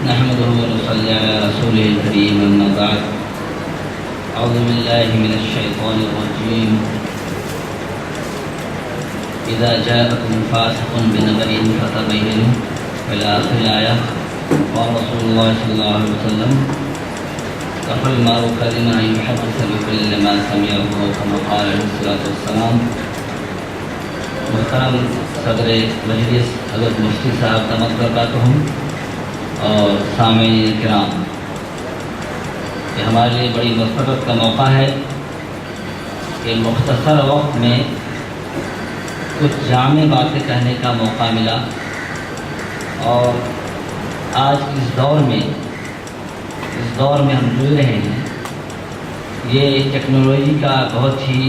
نحمده ونصلي على رسوله الكريم أما بعد أعوذ بالله من الشيطان الرجيم إذا جاءكم فاسق بنبأ فتبينوا إلى آخر الآية. قال رسول الله صلى الله عليه وسلم كفى المرء كذبا أن يحدث بكل ما سمعه كما قال عليه الصلاة والسلام. محترم صدر مجلس حضرت مفتی صاحب دامت برکاتہم اور سامعین کرام، یہ ہمارے لیے بڑی مسرت کا موقع ہے کہ مختصر وقت میں کچھ جامع باتیں کہنے کا موقع ملا. اور آج اس دور میں ہم جڑ رہے ہیں، یہ ٹیکنالوجی کا بہت ہی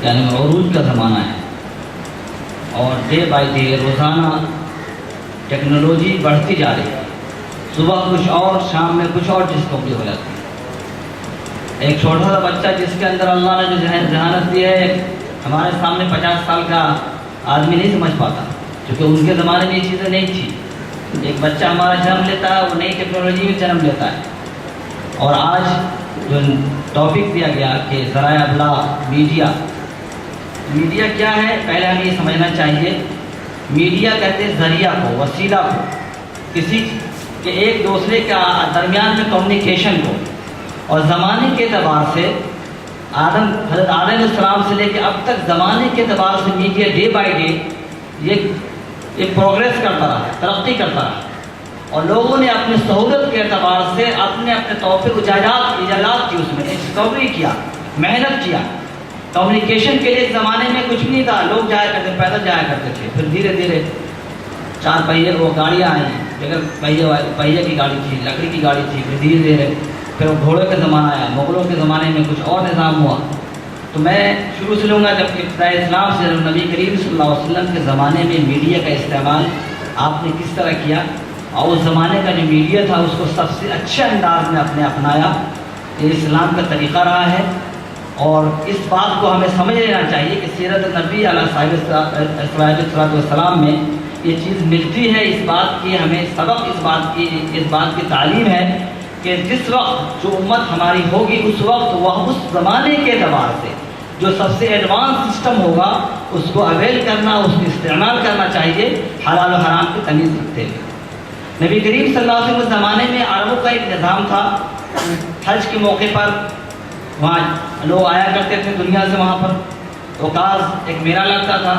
عروج کا زمانہ ہے، اور ڈے بائی ڈے روزانہ ٹیکنالوجی بڑھتی جا رہی ہے. صبح کچھ اور، شام میں کچھ اور ڈسکوری ہو جاتی ہے. ایک چھوٹا سا بچہ جس کے اندر اللہ نے جو ذہانت دی ہے، ہمارے سامنے 50 سال کا آدمی نہیں سمجھ پاتا، کیونکہ ان کے زمانے میں یہ چیزیں نہیں تھی. ایک بچہ ہمارا جنم لیتا ہے، وہ نئی ٹیکنالوجی میں جنم لیتا ہے. اور آج جو ٹاپک دیا گیا کہ ذرائع ابلاغ، میڈیا کیا ہے، پہلے ہمیں یہ سمجھنا چاہیے. میڈیا کہتے ہیں ذریعہ کو، وسیلہ کو، کسی کے ایک دوسرے کے درمیان میں کمیونیکیشن کو. اور زمانے کے اعتبار سے حضرت آدم علیہ السلام سے لے کے اب تک زمانے کے اعتبار سے میڈیا ڈے بائی ڈے یہ پروگریس کرتا رہا، ترقی کرتا رہا. اور لوگوں نے اپنی سہولت کے اعتبار سے اپنے طور پہ ایجادات کی، اس میں ڈسکوری کیا، محنت کیا. کمیونیکیشن کے لیے زمانے میں کچھ بھی نہیں تھا، لوگ جایا کرتے، پیدل جایا کرتے تھے. پھر دھیرے دھیرے 4 پہیے وہ گاڑیاں آئیں، بغیر پہیے کی گاڑی تھی، لکڑی کی گاڑی تھی. پھر دھیرے دھیرے پھر وہ گھوڑے کا زمانہ آیا. مغلوں کے زمانے میں کچھ اور نظام ہوا. تو میں شروع سے لوں گا جب ابتدائی اسلام سے نبی کریم صلی اللہ علیہ وسلم کے زمانے میں میڈیا کا استعمال آپ نے کس طرح کیا، اور اس زمانے کا جو میڈیا تھا اس کو سب سے اچھے انداز میں آپ نے اپنایا. یہ اسلام کا طریقہ رہا ہے. اور اس بات کو ہمیں سمجھ لینا چاہیے کہ سیرت نبی علیہ السلام میں یہ چیز ملتی ہے. اس بات کی ہمیں سبق، اس بات کی تعلیم ہے کہ جس وقت جو امت ہماری ہوگی، اس وقت وہ اس زمانے کے اعتبار سے جو سب سے ایڈوانس سسٹم ہوگا اس کو اویل کرنا، اس کو استعمال کرنا چاہیے، حلال و حرام کی تمیز رکھتے ہوئے. نبی کریم صلی اللہ علیہ وسلم کے زمانے میں عربوں کا ایک نظام تھا. حج کے موقع پر وہاں لوگ آیا کرتے تھے دنیا سے. وہاں پر اوقاز ایک میلہ لگتا تھا.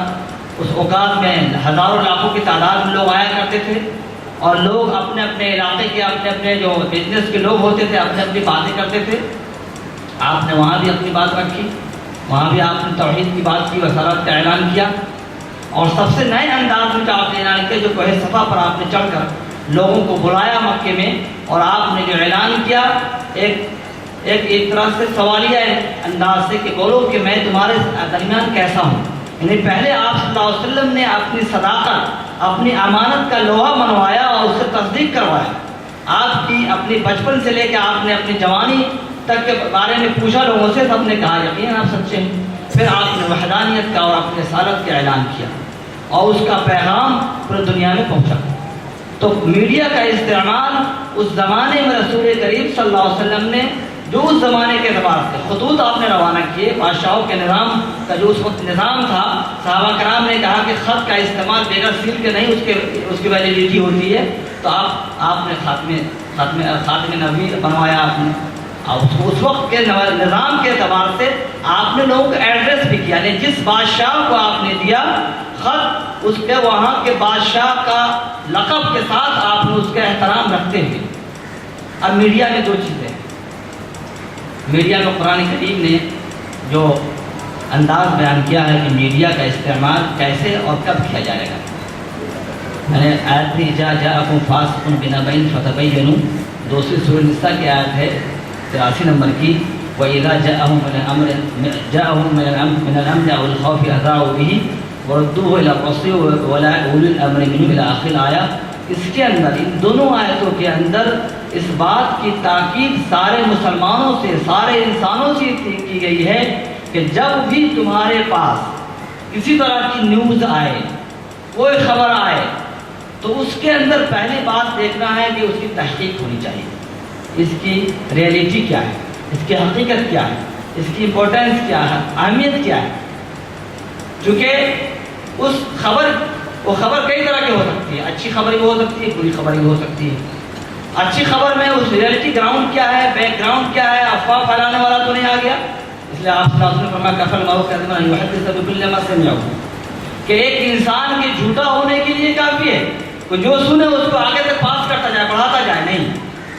اس اوقاز میں ہزاروں لاکھوں کی تعداد میں لوگ آیا کرتے تھے. اور لوگ اپنے اپنے علاقے کے، اپنے جو بزنس کے لوگ ہوتے تھے، اپنی باتیں کرتے تھے. آپ نے وہاں بھی اپنی بات رکھی، وہاں بھی آپ نے توحید کی بات کی، وسارت کا اعلان کیا. اور سب سے نئے انداز میں جو آپ نے اعلان کیا، جو کوہ صفا پر آپ نے چڑھ کر لوگوں کو بلایا مکے میں، اور آپ نے جو اعلان کیا ایک طرح سے سوالیہ انداز سے کہ بولو کہ میں تمہارے درمیان کیسا ہوں. یعنی پہلے آپ صلی اللہ علیہ وسلم نے اپنی صداقت، اپنی امانت کا لوہا منوایا اور اس سے تصدیق کروایا. آپ کی اپنی بچپن سے لے کے آپ نے اپنی جوانی تک کے بارے میں پوچھا لوگوں سے، سب نے کہا یقین آپ سچے ہیں. پھر آپ نے وحدانیت کا اور اپنے رسالت کا اعلان کیا، اور اس کا پیغام پوری دنیا میں پہنچا. تو میڈیا کا استعمال اس زمانے میں رسول کریم صلی اللہ علیہ وسلم نے جو اس زمانے کے اعتبار سے خطوط آپ نے روانہ کیے، بادشاہوں کے نظام کا جو اس وقت نظام تھا، صحابہ کرام نے کہا کہ خط کا استعمال بغیر سیل کے نہیں، اس کی ویلیڈیٹی ہوتی ہے. تو آپ نے خاتم نبی بنوایا. آپ نے اس وقت کے نظام کے اعتبار سے آپ نے لوگوں کو ایڈریس بھی کیا. یعنی جس بادشاہ کو آپ نے دیا خط، اس کے وہاں کے بادشاہ کا لقب کے ساتھ آپ نے اس کا احترام رکھتے ہوئے. اب میڈیا میں 2 چیزیں، میڈیا میں قرآن کریم نے جو انداز بیان کیا ہے کہ میڈیا کا استعمال کیسے اور کب کیا جائے گا. میں نے آیت بھی جاءکم فاسق بنبأ فتبینوا، دوسری سورہ النساء کی آیت ہے 83 نمبر کی. وَإِذَا جَاءَهُم مِّنَ الْأَمْنِ أَوِ الْخَوْفِ أَذَاعُوا بِهِ وَرَدُّوهُ إِلَى الرَّسُولِ وَأُولِي الْأَمْرِ مِنْهُمْ إِلَى آخِرِ الْآيَةِ. اس کے اندر، ان دونوں آیتوں کے اندر اس بات کی تاکید سارے مسلمانوں سے، سارے انسانوں سے کی گئی ہے کہ جب بھی تمہارے پاس کسی طرح کی نیوز آئے، کوئی خبر آئے، تو تو اس کے اندر پہلی بات دیکھنا ہے کہ اس کی تحقیق ہونی چاہیے، اس کی ریئلٹی کیا ہے، اس کی حقیقت کیا ہے، اس کی امپورٹنس کیا ہے، اہمیت کیا ہے. چونکہ وہ خبر کئی طرح کی ہو سکتی ہے، اچھی خبر بھی ہو سکتی ہے، بری خبر بھی ہو سکتی ہے. اچھی خبر میں اس ریئلٹی گراؤنڈ کیا ہے، بیک گراؤنڈ کیا ہے، افواہ پھیلانے والا تو نہیں آ گیا. اس لیے آپ صلی اللہ علیہ وسلم نے فرمایا کفى المرء كذبا ان يحدث بكل ما سمع، کہ ایک انسان کے جھوٹا ہونے کے لیے کافی ہے کہ جو سنے اس کو آگے تک پاس کرتا جائے، بڑھاتا جائے. نہیں،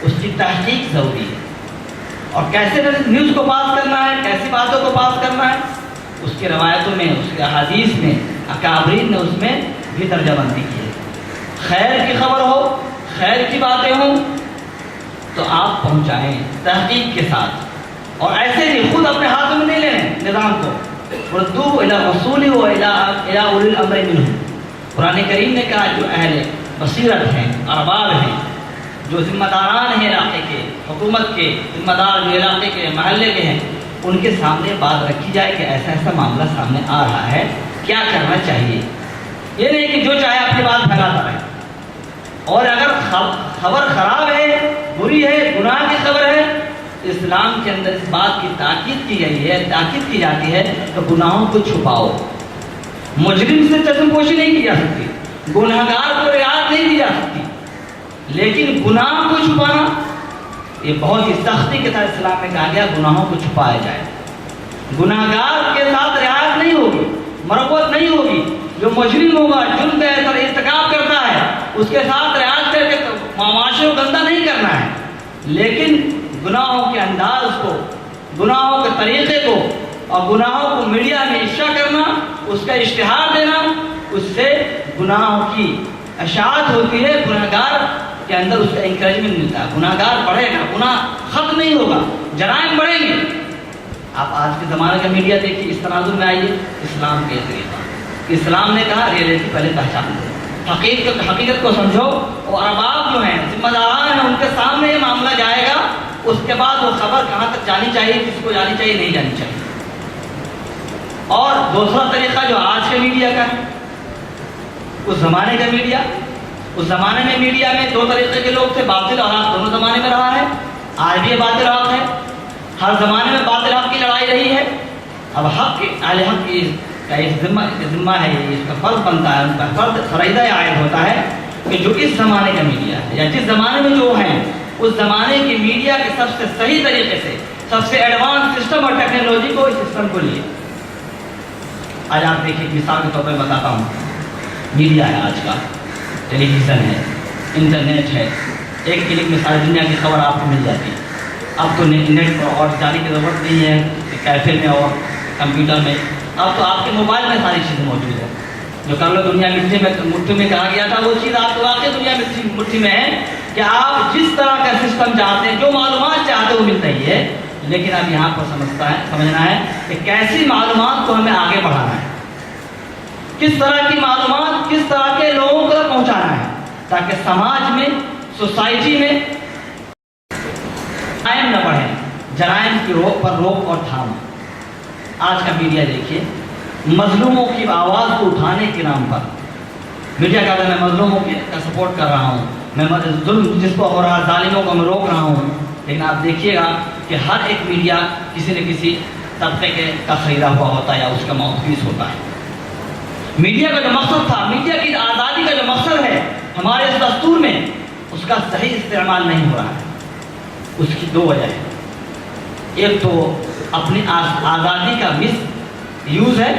اس کی تحقیق ضروری ہے. اور کیسے نیوز کو پاس کرنا ہے، کیسی باتوں کو پاس کرنا ہے، اس کی روایتوں میں، اس کے احادیث میں اکابرین نے اس میں بھی درجہ بندی کی ہے. خیر کی خبر ہو، خیر کی باتیں ہوں تو آپ پہنچائیں تحقیق کے ساتھ. اور ایسے نہیں خود اپنے ہاتھوں میں نہیں لینے نظام کو. ردوه الى رسوله والى اولی الامر منهم. قرآن کریم نے کہا جو اہل بصیرت ہیں، ارباب ہیں، جو ذمہ داران ہیں علاقے کے، حکومت کے ذمہ دار جو علاقے کے محلے کے ہیں، ان کے سامنے بات رکھی جائے کہ ایسا ایسا معاملہ سامنے آ رہا ہے، کیا کرنا چاہیے. یہ نہیں کہ جو چاہے اپنی بات پھیلاتا رہے. اور اگر خبر خراب ہے، بری ہے، گناہ کی خبر ہے، اسلام کے اندر اس بات کی تاکید کی گئی ہے، تاکید کی جاتی ہے کہ گناہوں کو چھپاؤ. مجرم سے چشم پوشی نہیں کی جا سکتی، گناہگار کو رعایت نہیں دی جا سکتی، لیکن گناہ کو چھپانا یہ بہت ہی سختی کے ساتھ اسلام میں کہا گیا گناہوں کو چھپایا جائے. گناہگار کے ساتھ رعایت نہیں ہوگی، مربوط نہیں ہوگی. جو مجرم ہوگا، جرم کا ارتکاب کرتا ہے، اس کے ساتھ رعایت کر کے معاشرے کو گندہ نہیں کرنا ہے، لیکن گناہوں کے انداز کو، گناہوں کے طریقے کو اور گناہوں کو میڈیا میں افشا کرنا، اس کا اشتہار دینا، اس سے گناہوں کی اشاعت ہوتی ہے. گناہگار کے اندر اس کا انکریجمنٹ ملتا ہے. گناہگار بڑھے گا، گناہ ختم نہیں ہوگا، جرائم بڑھیں گے. آپ آج کے زمانے کا میڈیا دیکھیے، اس تناظر میں آئیے. اسلام کے طریقہ، اسلام نے کہا ریئلٹی پہلے پہچان دو، حقیقت کو سمجھو. اور ارباب جو ہیں، ذمہ داران ہیں، ان کے سامنے یہ معاملہ جائے گا. اس کے بعد وہ خبر کہاں تک جانی چاہیے، کس کو جانی چاہیے، نہیں جانی چاہیے. اور دوسرا طریقہ جو آج کے میڈیا کا ہے، اس زمانے کا میڈیا، اس زمانے میں میڈیا میں دو طریقے کے لوگ تھے، باطل اور حق. دونوں زمانے میں رہا ہے، آج بھی باطل حق ہے. ہر زمانے میں باطل حق کی لڑائی رہی ہے. اب حق کے اہل حق کی کا ایک ذمہ ہے، اس کا فرض بنتا ہے، ان کا فرض فرائضہ عائد ہوتا ہے کہ جو اس زمانے کا میڈیا ہے یا جس زمانے میں جو ہیں، اس زمانے کی میڈیا کے سب سے صحیح طریقے سے، سب سے ایڈوانس سسٹم اور ٹیکنالوجی کو، اس سسٹم کو لیے. آج آپ دیکھیے، مثال کے طور پہ بتاتا ہوں، میڈیا ہے آج کا، ٹیلی ویژن ہے، انٹرنیٹ ہے. ایک کلک میں ساری دنیا کی خبر آپ کو مل جاتی ہے. اب تو نیٹ پر اور جانے کی ضرورت نہیں ہے کہ کیفے میں اور کمپیوٹر میں. اب تو آپ کے موبائل میں ساری چیزیں موجود ہیں. جو کر لو دنیا مٹھی میں کہا گیا تھا، وہ چیز آپ کو واقعی دنیا مٹھی میں ہے کہ آپ جس طرح کا سسٹم چاہتے ہیں، جو معلومات چاہتے ہیں وہ ملتا ہی ہے. لیکن اب یہاں پر سمجھنا ہے کہ کیسی معلومات کو ہمیں آگے بڑھانا ہے، کس طرح کی معلومات کس طرح کے لوگوں تک پہنچانا ہے، تاکہ سماج میں، سوسائٹی میں جرائم نہ بڑھیں، جرائم کی روک اور تھام. آج کا میڈیا دیکھیے، مظلوموں کی آواز کو اٹھانے کے نام پر میڈیا کہتا ہے میں مظلوموں کا سپورٹ کر رہا ہوں، میں ظلم جس کو ہو رہا ہے، ظالموں کو میں روک رہا ہوں. لیکن آپ دیکھیے گا کہ ہر ایک میڈیا کسی نہ کسی طبقے کا خریدا ہوا ہوتا ہے یا اس کا ماؤتھ ہوتا ہے. میڈیا کا جو مقصد تھا، میڈیا کی آزادی کا جو مقصد ہے ہمارے اس دستور میں، اس کا صحیح استعمال نہیں ہو رہا ہے. اس کی دو وجہ ہیں. ایک تو اپنی آزادی کا مس یوز ہے،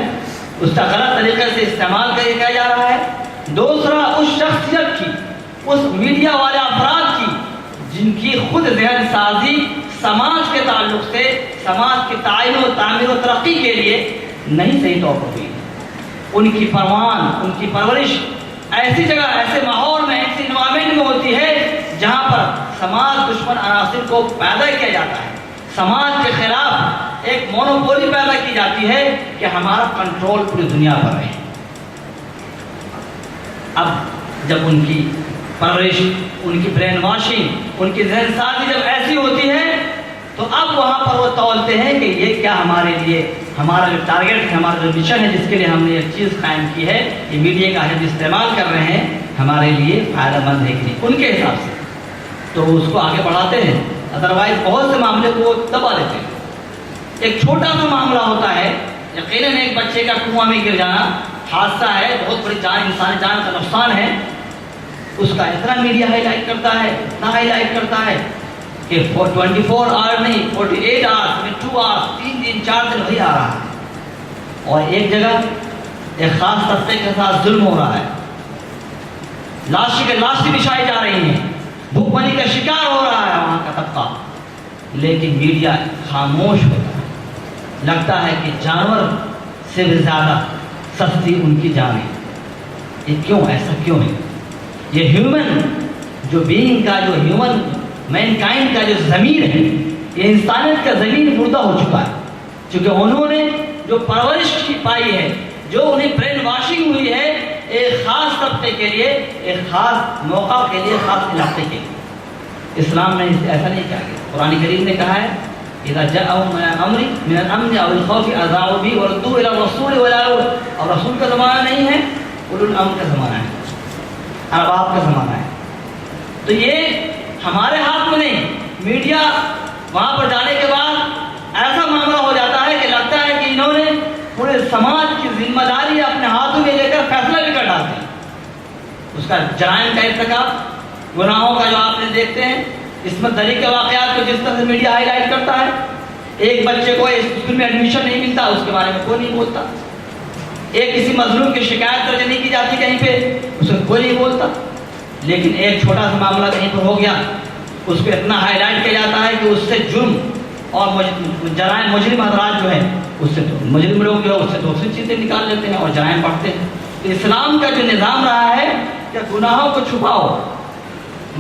اس کا غلط طریقے سے استعمال کیا جا رہا ہے. دوسرا اس شخصیت کی، اس میڈیا والے افراد کی جن کی خود ذہن سازی سماج کے تعلق سے، سماج کے تعین و تعمیر و ترقی کے لیے نہیں صحیح طور پر ہوئی. ان کی پروان، ان کی پرورش ایسی جگہ، ایسے ماحول میں، ایسی انوائرمنٹ میں ہوتی ہے جہاں پر سماج دشمن عناصر کو پیدا کیا جاتا ہے. سماج کے خلاف ایک مونوپولی پیدا کی جاتی ہے کہ ہمارا کنٹرول پوری دنیا پر رہے. اب جب ان کی پرورش، ان کی برین واشنگ، ان کی ذہن سازی جب ایسی ہوتی ہے تو اب وہاں پر وہ تولتے ہیں کہ یہ کیا ہمارے لیے ہمارا جو ٹارگیٹ ہے، ہمارا جو مشن ہے، جس کے لیے ہم نے ایک چیز قائم کی ہے، یہ میڈیا کا ہم استعمال کر رہے ہیں، ہمارے لیے فائدہ مند ہے کہ نہیں ان کے حساب سے، تو اس کو آگے بڑھاتے ہیں. ادروائز بہت سے معاملے کو دبا دیتے ہیں. ایک چھوٹا سا معاملہ ہوتا ہے، یقیناً ایک بچے کا کنواں میں گر جانا حادثہ ہے، بہت بڑی جان، انسانی جان کا نقصان ہے، اس کا اتنا میڈیا ہائی لائٹ کرتا ہے، اتنا ہائی لائٹ کرتا ہے کہ 24 آور نہیں، 48 آور میں 2 آور، 3 دن 4 دن وہی آ رہا ہے، اور ایک جگہ ایک خاص طبقے کے ساتھ ظلم ہو رہا ہے، لاشیں بچھائی جا رہی ہیں، بھوک بنی کا شکار ہو رہا ہے وہاں کا طبقہ، لیکن میڈیا خاموش ہوتا ہے. لگتا ہے کہ جانور سے بھی زیادہ سستی ان کی جان ہے. یہ کیوں؟ ایسا کیوں ہے؟ یہ ہیومن جو بینگ کا، جو ہیومن مین کائنڈ کا جو ضمیر ہے، یہ انسانیت کا ضمیر مردہ ہو چکا ہے، چونکہ انہوں نے جو پرورش کی پائی ہے، جو انہیں برین واشنگ ہوئی ہے ایک خاص طبقے کے لیے، ایک خاص موقع کے لیے، خاص علاقے کے لیے. اسلام نے ایسا نہیں کہا. قرآن کریم نے کہا ہے اذا جاءهم من الامن او الخوف اذاعوا به وردوا الى الرسول اور رسول کا زمانہ نہیں ہے، اولو الامر کا زمانہ ہے، ارباب کا زمانہ ہے. تو یہ ہمارے ہاتھ میں نہیں. میڈیا وہاں پر جانے کے بعد ایسا معاملہ ہو جاتا ہے کہ لگتا ہے کہ انہوں نے پورے سماج کی ذمہ داری اپنے ہاتھوں میں لے کر فیصلہ بھی کر ڈالتے ہیں. اس کا جرائم کا ارتکاب، گناہوں کا جو آپ نے دیکھتے ہیں، عصمت دری کے واقعات کو جس طرح سے میڈیا ہائی لائٹ کرتا ہے. ایک بچے کو اسکول میں ایڈمیشن نہیں ملتا، اس کے بارے میں کوئی نہیں بولتا. ایک کسی مظلوم کی شکایت درج نہیں کی جاتی کہیں پہ، اس میں کوئی نہیں بولتا. لیکن ایک چھوٹا سا معاملہ کہیں پر ہو گیا، اس کو اتنا ہائی لائٹ کیا جاتا ہے کہ اس سے جرم اور جرائم، مجرم حضرات جو ہیں، اس سے مجرم لوگ جو ہے اس سے دوسری چیزیں نکال لیتے ہیں اور جرائم بڑھتے ہیں. تو اسلام کا جو نظام رہا ہے کہ گناہوں کو چھپاؤ.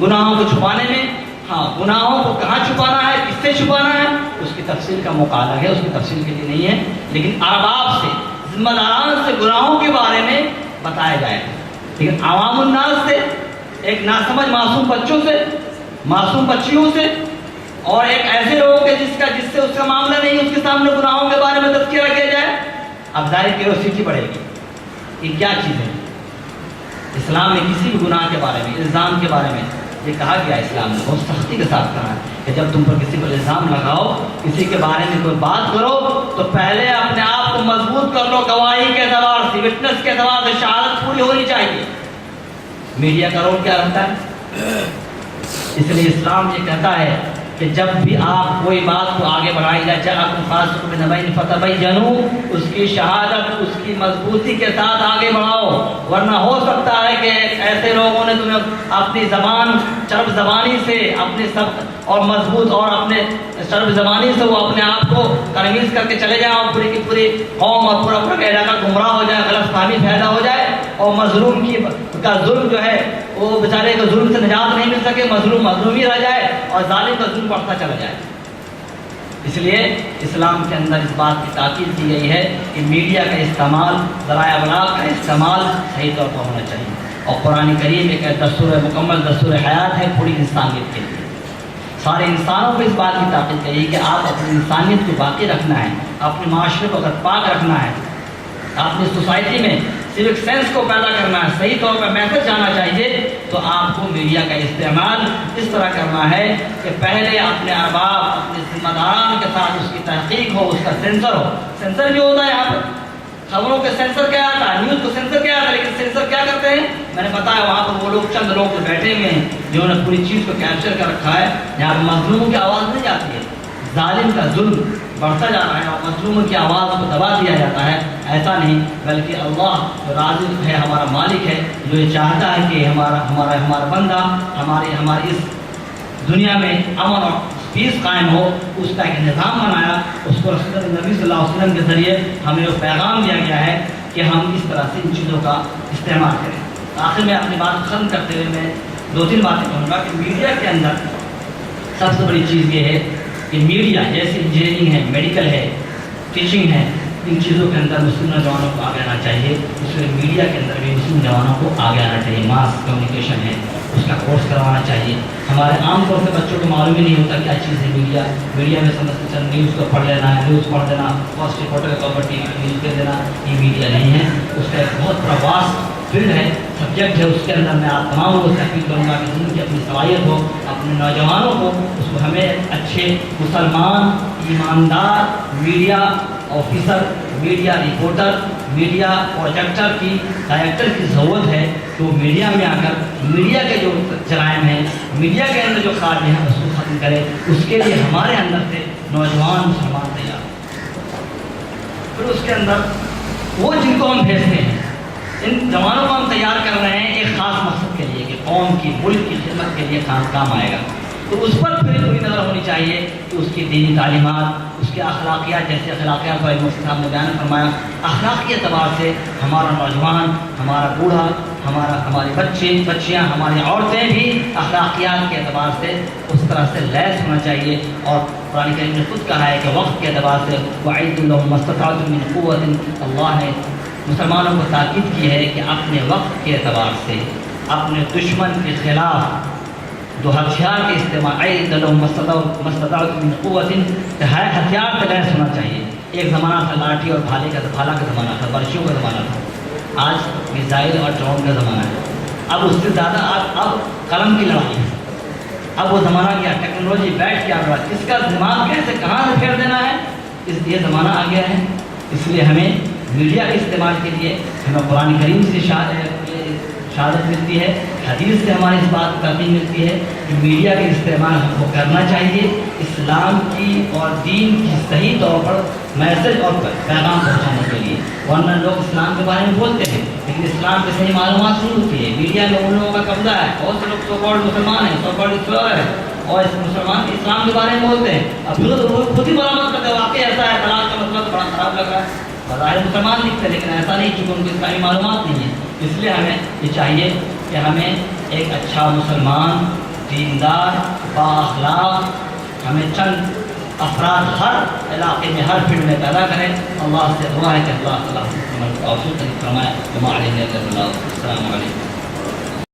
گناہوں کو چھپانے میں، ہاں، گناہوں کو کہاں چھپانا ہے، کس سے چھپانا ہے، اس کی تفصیل کا موقع الگ ہے، اس کی تفصیل کے لیے نہیں ہے. لیکن ارباب سے، ذمہ داران سے گناہوں کے بارے میں بتایا جائے. لیکن عوام الناس سے، ایک ناسمجھ معصوم بچوں سے، معصوم بچیوں سے، اور ایک ایسے لوگوں کے جس سے اس کا معاملہ نہیں، اس کے سامنے گناہوں کے بارے میں تذکرہ کیا جائے، اب ظاہر کیوریوسٹی بڑھے گی. یہ کیا چیز ہے؟ اسلام نے کسی بھی گناہ کے بارے میں، الزام کے بارے میں یہ کہا گیا، اسلام نے بہت سختی کے ساتھ کہا ہے کہ جب تم پر کسی پر الزام لگاؤ، کسی کے بارے میں کوئی بات کرو، تو پہلے اپنے آپ کو مضبوط کر لو گواہی کے اعتبار سے، وٹنس کے اعتبار سے، شہادت پوری ہونی چاہیے. میڈیا کا رول کیا رہتا ہے؟ اس لیے اسلام یہ کہتا ہے کہ جب بھی آپ کوئی بات کو آگے بڑھائیں، جاءکم فاسق بنبأ فتبینوا، اس کی شہادت، اس کی مضبوطی کے ساتھ آگے بڑھاؤ، ورنہ ہو سکتا ہے کہ ایسے لوگوں نے تمہیں اپنی زبان، چرب زبانی سے، اپنے سب اور مضبوط اور اپنے چرب زبانی سے وہ اپنے آپ کو کنوینس کر کے چلے جائیں، اور پوری کی پوری قوم اور پورا علاقہ گمراہ ہو جائے، غلط فہمی پیدا ہو جائے، اور مظلوم کا ظلم جو ہے وہ بیچارے کو ظلم سے نجات نہیں مل سکے، مظلوم ہی رہ جائے، اور ظالم کا ظلم بڑھتا چلا جائے. اس لیے اسلام کے اندر اس بات کی تاکید کی گئی ہے کہ میڈیا کا استعمال، ذرائع ابلاغ کا استعمال صحیح طور پر ہونا چاہیے. اور قرآن کریم ایک دستور مکمل دستور حیات ہے پوری انسانیت کے لیے. سارے انسانوں کو اس بات کی تاکید کری کہ آپ اپنی انسانیت کو باقی رکھنا ہے، اپنے معاشرے کو پاک رکھنا ہے، اپنی سوسائٹی میں سیوک سینس کو پیدا کرنا ہے، صحیح طور پر میسج جانا چاہیے. تو آپ کو میڈیا کا استعمال اس طرح کرنا ہے کہ پہلے اپنے ارباب، اپنے ذمہ داران کے ساتھ اس کی تحقیق ہو، اس کا سینسر ہو. سینسر بھی ہوتا ہے یہاں پر، خبروں کے سینسر کیا آتا ہے، نیوز کو سینسر کیا آتا ہے، لیکن سینسر کیا کرتے ہیں؟ میں نے بتایا وہاں پر وہ لوگ، چند لوگ جو بیٹھے ہوئے ہیں، جنہوں نے پوری چیز کو کیپچر کر رکھا ہے. یہاں پر مظلوموں کی آواز نہیں جاتی ہے، ظالم کا ظلم بڑھتا جا رہا ہے اور مظلوموں کی آواز کو دبا دیا جاتا ہے. ایسا نہیں، بلکہ اللہ جو رازق ہے، ہمارا مالک ہے، جو یہ چاہتا ہے کہ ہمارا بندہ ہماری اس دنیا میں امن اور پیس قائم ہو، اس کا ایک نظام بنایا. اس کو رسول نبی صلی اللہ علیہ وسلم کے ذریعے ہمیں وہ پیغام دیا گیا ہے کہ ہم اس طرح سے ان چیزوں کا استعمال کریں. آخر میں اپنی بات ختم کرتے ہوئے میں 2-3 باتیں کہوں گا کہ میڈیا کے اندر سب سے بڑی چیز یہ ہے کہ میڈیا جیسے انجینئرنگ ہے، میڈیکل ہے، ٹیچنگ ہے، ان چیزوں کے اندر مسلم نوجوانوں کو آگے آنا چاہیے. اس لیے میڈیا کے اندر بھی مسلم نوجوانوں کو آگے آنا چاہیے. ماس کمیونیکیشن ہے، اس کا کورس کروانا چاہیے. ہمارے عام طور سے بچوں کو معلوم ہی نہیں ہوتا کیا چیز ہے میڈیا. میڈیا میں سمجھتے چل نیوز کو پڑھ لینا ہے, نیوز پڑھ دینا, فاسٹ رپورٹر کے طور پر ٹی وی نیوز دے دینا, یہ میڈیا نہیں ہے. اس کا ایک بہت بڑا واسط فیلڈ ہے, سبجیکٹ ہے. اس کے اندر میں آپ تمام کو تحقیق کروں گا کہ جن کی اپنی صلاحیت ہو, اپنے نوجوانوں کو اس کو ہمیں اچھے مسلمان ایماندار media officer, media reporter, media projector کی, ڈائریکٹر کی ضرورت ہے کہ وہ میڈیا میں آ کر میڈیا کے جو جرائم ہیں, میڈیا کے اندر جو خارج ہیں اس کو ختم کرے. اس کے لیے ہمارے اندر سے نوجوان مسلمان تیار. پھر اس کے اندر وہ جن کو ہم بھیجتے ہیں, ان جوانوں کو ہم تیار کر رہے ہیں ایک خاص مقصد کے لیے کہ قوم کی, ملک کی خدمت کے لیے کام آئے گا. تو اس پر پھر پوری نظر ہونی چاہیے کہ اس کی دینی تعلیمات, اس کے اخلاقیات, جیسے اخلاقیات کو مفتی صاحب نے بیان فرمایا, اخلاقی اعتبار سے ہمارا نوجوان, ہمارا بوڑھا, ہمارے بچے بچیاں, ہماری عورتیں بھی اخلاقیات کے اعتبار سے اس طرح سے لیس ہونا چاہیے. اور قرآن کریم نے خود کہا ہے کہ وقت کے اعتبار سے وَأَعِدُّوا لَهُم مَّا اسْتَطَعْتُم مِّن قُوَّةٍ. اللہ نے مسلمانوں کو تاکید کی ہے کہ اپنے وقت کے اعتبار سے اپنے دشمن کے خلاف جو ہتھیار کے استعمال, اعِدُّوا لَهُم مَّا اسْتَطَعْتُم مِّن قُوَّةٍ, ہتھیار سے لیس ہونا چاہیے. ایک زمانہ تھا لاٹھی اور بھالے کا, بھالا کا زمانہ تھا, برشیوں کا زمانہ تھا. آج میزائل اور ڈرون کا زمانہ ہے. اب اس سے زیادہ اب قلم کی لڑائی ہے. اب وہ زمانہ گیا, ٹیکنالوجی بیٹھ کے آ رہا ہے, کس کا دماغ کیسے کہاں سے پھیر دینا ہے, یہ زمانہ آ گیا ہے. اس لیے ہمیں میڈیا کے استعمال کے لیے ہمیں قرآن کریم سے شہادت ملتی ہے, حدیث سے ہماری اس بات کی ترغیب ملتی ہے کہ میڈیا کا استعمال ہم کو کرنا چاہیے اسلام کی اور دین کی صحیح طور پر میسج اور پیغام پہنچانے کے لیے. ورنہ لوگ اسلام کے بارے میں بولتے ہیں لیکن اسلام کی صحیح معلومات نہیں ہوتی ہے. میڈیا میں ان لوگوں کا قبضہ ہے, بہت سے لوگ سو کالڈ مسلمان ہیں, سو کالڈ اسلام ہے, اور اس مسلمان اسلام کے بارے میں بولتے ہیں. اب خود ہی برآمد کرتے ہیں واقعی ایسا ہے, طلاق کا مطلب بڑا خراب لگ رہا ہے, بظاہر مسلمان دکھتے ہیں لیکن ایسا نہیں, چونکہ ان کو اسلامی معلومات نہیں ہے. اس لیے ہمیں یہ چاہیے کہ ہمیں ایک اچھا مسلمان, دیندار, بااخلاق, ہمیں چند افراد ہر علاقے میں, ہر فیلڈ میں پیدا کریں. اللہ سے دعا ہے کہ اللہ تعالیٰ ہمیں توفیق فرمائے. السلام علیکم.